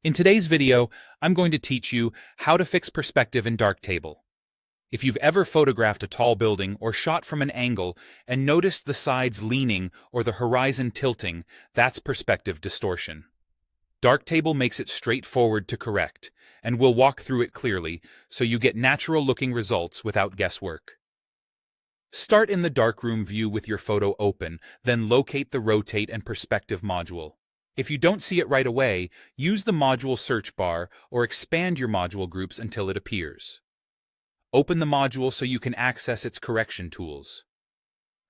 In today's video, I'm going to teach you how to fix perspective in Darktable. If you've ever photographed a tall building or shot from an angle and noticed the sides leaning or the horizon tilting, that's perspective distortion. Darktable makes it straightforward to correct, and we'll walk through it clearly so you get natural-looking results without guesswork. Start in the darkroom view with your photo open, then locate the Rotate and Perspective module. If you don't see it right away, use the module search bar or expand your module groups until it appears. Open the module so you can access its correction tools.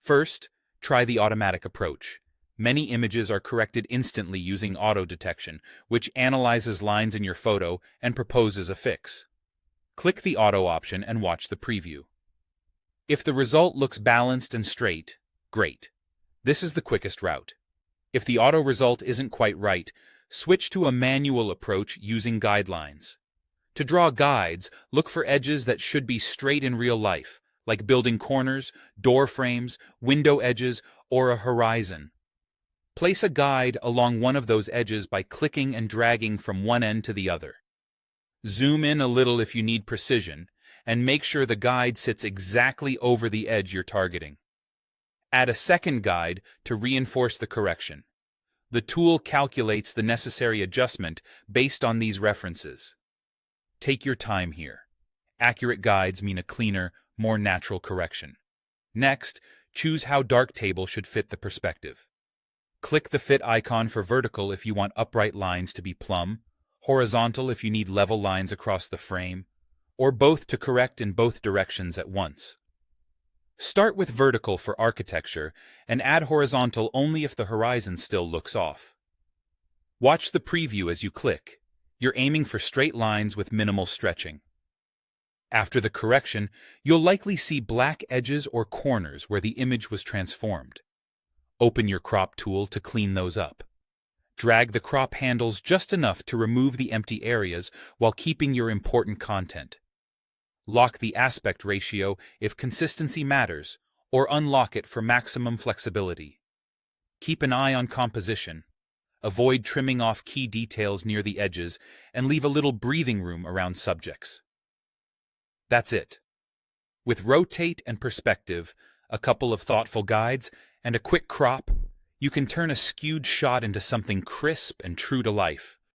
First, try the automatic approach. Many images are corrected instantly using auto detection, which analyzes lines in your photo and proposes a fix. Click the auto option and watch the preview. If the result looks balanced and straight, great. This is the quickest route. If the auto result isn't quite right, switch to a manual approach using guidelines. To draw guides, look for edges that should be straight in real life, like building corners, door frames, window edges, or a horizon. Place a guide along one of those edges by clicking and dragging from one end to the other. Zoom in a little if you need precision, and make sure the guide sits exactly over the edge you're targeting. Add a second guide to reinforce the correction. The tool calculates the necessary adjustment based on these references. Take your time here. Accurate guides mean a cleaner, more natural correction. Next, choose how Darktable should fit the perspective. Click the Fit icon for vertical if you want upright lines to be plumb, horizontal if you need level lines across the frame, or both to correct in both directions at once. Start with vertical for architecture and add horizontal only if the horizon still looks off. Watch the preview as you click. You're aiming for straight lines with minimal stretching. After the correction, you'll likely see black edges or corners where the image was transformed. Open your crop tool to clean those up. Drag the crop handles just enough to remove the empty areas while keeping your important content. Lock the aspect ratio if consistency matters, or unlock it for maximum flexibility. Keep an eye on composition. Avoid trimming off key details near the edges and leave a little breathing room around subjects. That's it. With Rotate and Perspective, a couple of thoughtful guides, and a quick crop, you can turn a skewed shot into something crisp and true to life.